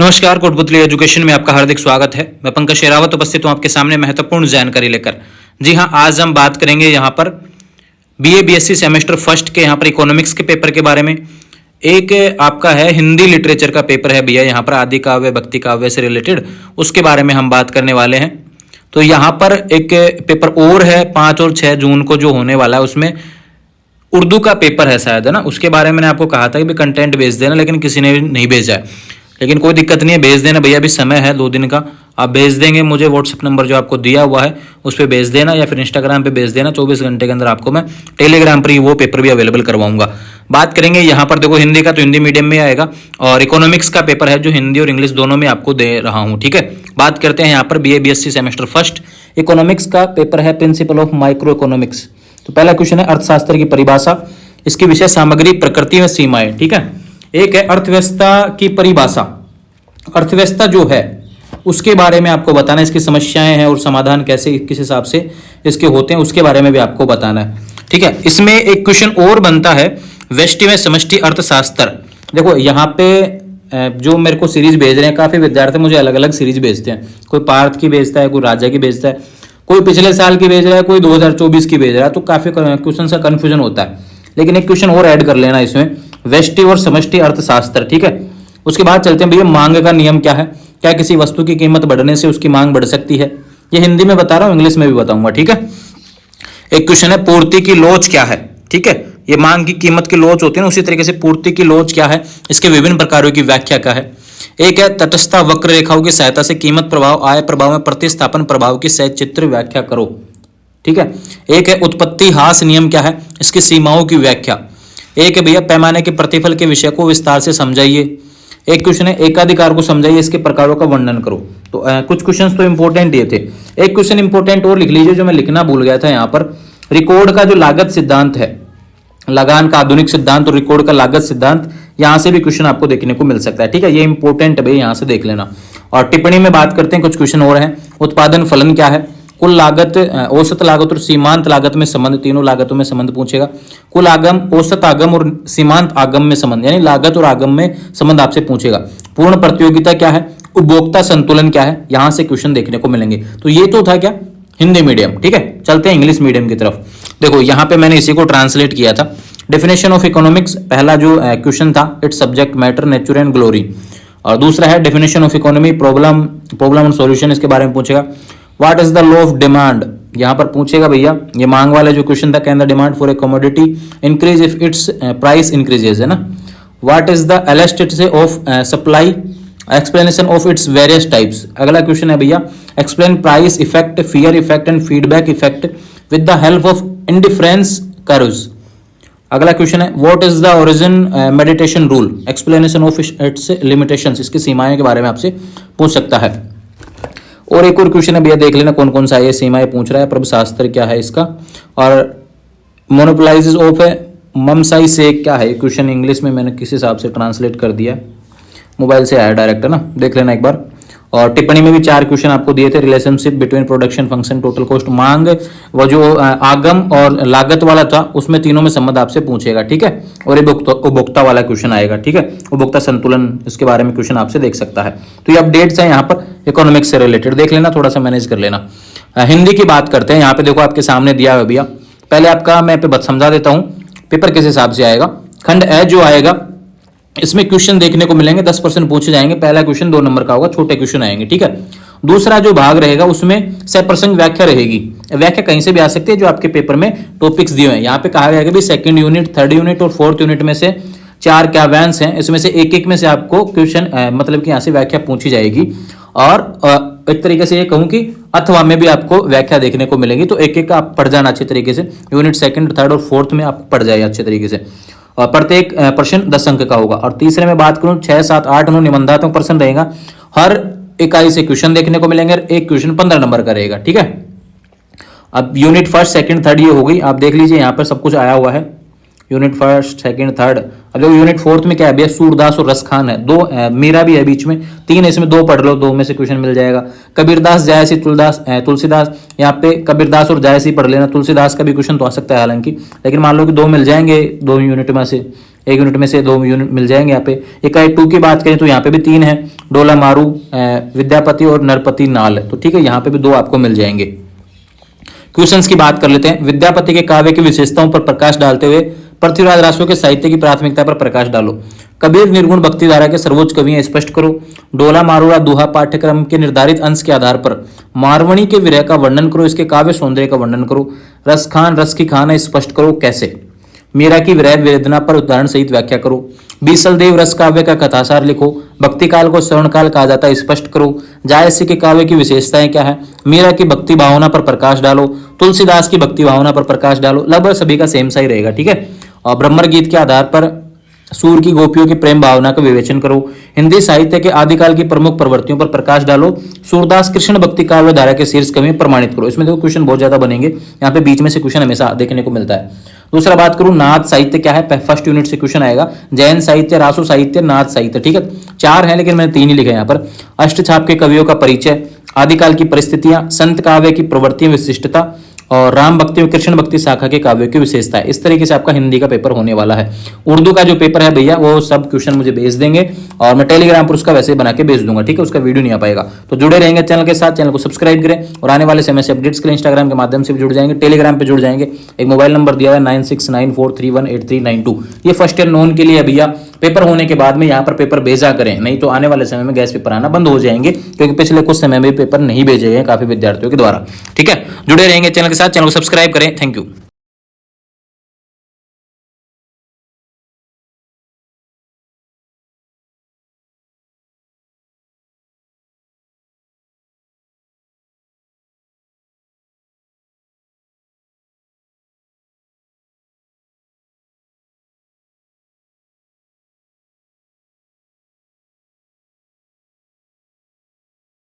नमस्कार, कोटपुतली एजुकेशन में आपका हार्दिक स्वागत है। मैं पंकज शेरावत उपस्थित हूँ आपके सामने महत्वपूर्ण जानकारी लेकर। जी हाँ, आज हम बात करेंगे यहाँ पर बीए बीएससी सेमेस्टर फर्स्ट के यहाँ पर इकोनॉमिक्स के पेपर के बारे में। एक आपका है हिंदी लिटरेचर का पेपर है भैया, यहाँ पर आदि काव्य भक्ति काव्य से रिलेटेड, उसके बारे में हम बात करने वाले हैं। तो यहाँ पर एक पेपर और है 5 और 6 जून को जो होने वाला है, उसमें उर्दू का पेपर है शायद, है ना। उसके बारे में मैंने आपको कहा था कि भाई कंटेंट भेज देना, लेकिन किसी ने भी नहीं भेजा है। लेकिन कोई दिक्कत नहीं है, भेज देना भैया, अभी समय है 2 दिन का। आप भेज देंगे मुझे व्हाट्सएप नंबर जो आपको दिया हुआ है उस पर भेज देना, या फिर इंस्टाग्राम पे भेज देना। 24 घंटे के अंदर आपको मैं टेलीग्राम पर ही वो पेपर भी अवेलेबल करवाऊंगा। बात करेंगे यहाँ पर, देखो हिंदी का तो हिंदी मीडियम में आएगा, और इकोनॉमिक्स का पेपर है जो हिंदी और इंग्लिश दोनों में आपको दे रहा हूँ, ठीक है। बात करते हैं यहाँ पर BA BSc semester first economics का पेपर है, प्रिंसिपल ऑफ माइक्रो इकोनॉमिक्स। तो पहला क्वेश्चन है अर्थशास्त्र की परिभाषा, इसकी विषय सामग्री, प्रकृति में सीमाएं, ठीक है। एक है अर्थव्यवस्था की परिभाषा, अर्थव्यवस्था जो है उसके बारे में आपको बताना है, इसकी समस्याएं हैं और समाधान कैसे किस हिसाब से इसके होते हैं उसके बारे में भी आपको बताना है, ठीक है। इसमें एक क्वेश्चन और बनता है व्यष्टि में समष्टि अर्थशास्त्र। देखो यहाँ पे जो मेरे को सीरीज भेज रहे हैं, काफी विद्यार्थी मुझे अलग अलग सीरीज भेजते हैं, कोई पार्थ की भेजता है, कोई राजा की भेजता है, कोई पिछले साल की भेज रहा है, कोई 2024 की भेज रहा है। तो काफी क्वेश्चन का कंफ्यूजन होता है, लेकिन एक क्वेश्चन और ऐड कर लेना इसमें, व्यष्टि और समष्टि अर्थशास्त्र, ठीक है। उसके बाद चलते हैं भैया, मांग का नियम क्या है, क्या किसी वस्तु की कीमत बढ़ने से उसकी मांग बढ़ सकती है। ये हिंदी में बता रहा हूं, इंग्लिश में भी बताऊंगा, ठीक है। एक क्वेश्चन है पूर्ति की लोच क्या है, ठीक है। ये मांग की कीमत की लोच होती है ना, उसी तरीके से पूर्ति की लोच क्या है, इसके विभिन्न प्रकारों की व्याख्या क्या है। एक है तटस्थ वक्र रेखाओं की सहायता से कीमत प्रभाव, आय प्रभाव में प्रतिस्थापन प्रभाव की सचित्र व्याख्या करो, ठीक है। एक है उत्पत्ति ह्रास नियम क्या है, इसकी सीमाओं की व्याख्या। एक है भैया पैमाने के प्रतिफल के विषय को विस्तार से समझाइए। एक क्वेश्चन है एकाधिकार को समझाइए, इसके प्रकारों का वर्णन करो। तो कुछ क्वेश्चंस तो इंपॉर्टेंट ये थे। एक क्वेश्चन इंपॉर्टेंट और लिख लीजिए जो मैं लिखना भूल गया था यहाँ पर, रिकॉर्ड का जो लागत सिद्धांत है, लगान का आधुनिक सिद्धांत और रिकॉर्ड का लागत सिद्धांत, यहाँ से भी क्वेश्चन आपको देखने को मिल सकता है, ठीक है। ये इंपॉर्टेंट है भाई, यहाँ से देख लेना। और टिप्पणी में बात करते हैं, कुछ क्वेश्चन और हैं। उत्पादन फलन क्या है, कुल लागत, औसत लागत और सीमांत लागत में संबंध, तीनों लागतों में संबंध पूछेगा। कुल आगम, औसत आगम और सीमांत आगम में संबंध, यानी लागत और आगम में संबंध आपसे पूछेगा। पूर्ण प्रतियोगिता क्या है, उपभोक्ता संतुलन क्या है, यहां से क्वेश्चन देखने को मिलेंगे। तो ये तो था क्या, हिंदी मीडियम, ठीक है। चलते हैं इंग्लिश मीडियम की तरफ। देखो यहाँ पे मैंने इसी को ट्रांसलेट किया था। डेफिनेशन ऑफ इकोनॉमिक्स, पहला जो क्वेश्चन था, it's subject matter nature and glory. और दूसरा है definition of economy, problem and solution, इसके बारे में पूछेगा। What is the law of demand, यहाँ पर पूछेगा भैया, ये मांग वाला जो क्वेश्चन था, can the demand for a commodity increase if it's price increases, है ना। What is the elasticity of supply, explanation of its various types. अगला क्वेश्चन है भैया, explain price effect, fear effect and feedback effect with the help of indifference curves. अगला question है, what is the origin meditation rule, explanation of its limitations, इसकी सीमाएं के बारे में आपसे पूछ सकता है। और एक और क्वेश्चन है भैया, देख लेना कौन कौन सा है, सीमाएं पूछ रहा है। प्रभुशास्त्र क्या है इसका, और मोनोपोलाइजेस ऑफ ममसाई से क्या है। क्वेश्चन इंग्लिश में मैंने किस हिसाब से ट्रांसलेट कर दिया, मोबाइल से आया डायरेक्ट, है ना, देख लेना एक बार। और टिप्पणी में भी 4 क्वेश्चन आपको दिए थे। Relationship between production function total cost, मांग, वो जो आगम और लागत वाला था, उसमें तीनों में संबंध आपसे पूछेगा, ठीक है। और ये उपभोक्ता वाला क्वेश्चन आएगा, ठीक है, उपभोक्ता संतुलन, इसके बारे में क्वेश्चन आपसे देख सकता है। तो ये अपडेट्स हैं यहाँ पर इकोनॉमिक्स से रिलेटेड, देख लेना, थोड़ा सा मैनेज कर लेना। हिंदी की बात करते हैं। यहाँ पे देखो आपके सामने दिया है भैया, पहले आपका मैं समझा देता हूँ पेपर किस हिसाब से आएगा। खंड ए जो आएगा, इसमें क्वेश्चन देखने को मिलेंगे, 10% पूछे जाएंगे। पहला क्वेश्चन 2 नंबर का होगा, छोटे क्वेश्चन आएंगे, ठीक है। दूसरा जो भाग रहेगा उसमें सप्रसंग व्याख्या रहेगी। व्याख्या कहीं से भी आ सकती है, जो आपके पेपर में टॉपिक्स दिए हैं। यहाँ पे कहा गया है कि सेकंड यूनिट, थर्ड यूनिट और फोर्थ यूनिट में से 4 क्या वैंस हैं, इसमें से एक में से आपको क्वेश्चन मतलब कि यहाँ से व्याख्या पूछी जाएगी। और एक तरीके से ये कहूँ कि अथवा में भी आपको व्याख्या देखने को मिलेगी। तो एक आप पढ़ जाना अच्छे तरीके से, यूनिट सेकंड, थर्ड और फोर्थ में आप पढ़ जाइए अच्छे तरीके से। और प्रत्येक प्रश्न 10 अंक का होगा। और तीसरे में बात करूं, 6, 7, 8, 9 निबंधात्मक प्रश्न रहेगा। हर इकाई से क्वेश्चन देखने को मिलेंगे, एक क्वेश्चन 15 नंबर का रहेगा, ठीक है। अब यूनिट फर्स्ट, सेकंड, थर्ड ये हो गई, आप देख लीजिए यहाँ पर सब कुछ आया हुआ है। Unit first, second, third. अब देखो यूनिट फोर्थ में क्या है भैया, सूरदास और रसखान है, 2 मीरा भी है बीच में, 3 इसमें 2 पढ़ लो, 2 में से क्वेश्चन मिल जाएगा। कबीरदास, जायसी, तुलसीदास, यहाँ पे कबीरदास और जायसी पढ़ लेना। तुलसीदास का भी क्वेश्चन तो आ सकता है हालांकि, लेकिन मान लो कि 2 मिल जाएंगे, 2 यूनिट में से, 1 यूनिट में से 2 यूनिट मिल जाएंगे। यहाँ पे इकाई 2 की बात करें तो यहाँ पे भी 3 है। डोला मारू, विद्यापति और नरपति नाल। तो ठीक है, यहाँ पे भी 2 आपको मिल जाएंगे। क्वेश्चंस की बात कर लेते हैं। विद्यापति के काव्य की विशेषताओं पर प्रकाश डालते हुए पृथ्वीराज रासो के साहित्य की प्राथमिकता पर प्रकाश डालो। कबीर निर्गुण भक्ति धारा के सर्वोच्च कवि हैं, स्पष्ट करो। डोला मारूरा दोहा पाठ्यक्रम के निर्धारित अंश के आधार पर मारवणी के विरह का वर्णन करो, इसके काव्य सौंदर्य का वर्णन करो। रस खान रस की खान है, स्पष्ट करो कैसे। मीरा की विरह वेदना पर उदाहरण सहित व्याख्या करो। बीसल देव रस काव्य का कथासार लिखो। भक्ति काल को श्रवण काल कहा जाता है, स्पष्ट करो। जायसी के काव्य की विशेषताएं क्या है। मीरा की भक्ति भावना पर प्रकाश डालो। तुलसीदास की भक्ति भावना पर प्रकाश डालो। लगभग सभी का सेम सा ही रहेगा, ठीक है। और ब्रह्मर गीत के आधार पर सूर की गोपियों की प्रेम भावना का विवेचन करो। हिंदी साहित्य के आदिकाल की प्रमुख प्रवृत्तियों पर प्रकाश डालो। सूरदास कृष्ण भक्ति काव्य धारा के शीर्ष कवि प्रमाणित करो। इसमें देखो क्वेश्चन बहुत ज्यादा बनेंगे, यहाँ पे बीच में से क्वेश्चन हमेशा देखने को मिलता है। दूसरा बात करूं, नाथ साहित्य क्या है, फर्स्ट यूनिट से क्वेश्चन आएगा। जैन साहित्य, रासो साहित्य, नाथ साहित्य, ठीक है। 4 है लेकिन मैंने 3 ही लिखे यहाँ पर। अष्टछाप के कवियों का परिचय, आदिकाल की परिस्थितियां, संत काव्य की प्रवृत्तियां, विशिष्टता, और राम भक्ति और कृष्ण भक्ति शाखा के काव्यों की विशेषता है। इस तरीके से आपका हिंदी का पेपर होने वाला है। उर्दू का जो पेपर है भैया, वो सब क्वेश्चन मुझे भेज देंगे और मैं टेलीग्राम पर उसका वैसे बना के भेज दूंगा, ठीक है। उसका वीडियो नहीं आ पाएगा, तो जुड़े रहेंगे चैनल के साथ। चैनल को सब्सक्राइब करें और आने वाले समय से अपडेट्स के लिए इंस्टाग्राम के माध्यम से भी जुड़ जाएंगे, टेलीग्राम पे जुड़ जाएंगे। एक मोबाइल नंबर दिया है 9694318392। ये फर्स्ट ईयर नॉन के लिए है भैया। पेपर होने के बाद में यहाँ पर पेपर भेजा करें, नहीं तो आने वाले समय में गैस पेपर आना बंद हो जाएंगे, क्योंकि पिछले कुछ समय में पेपर नहीं भेजे गए काफी विद्यार्थियों के द्वारा, ठीक है। जुड़े रहेंगे चैनल के साथ, चैनल को सब्सक्राइब करें। Thank you.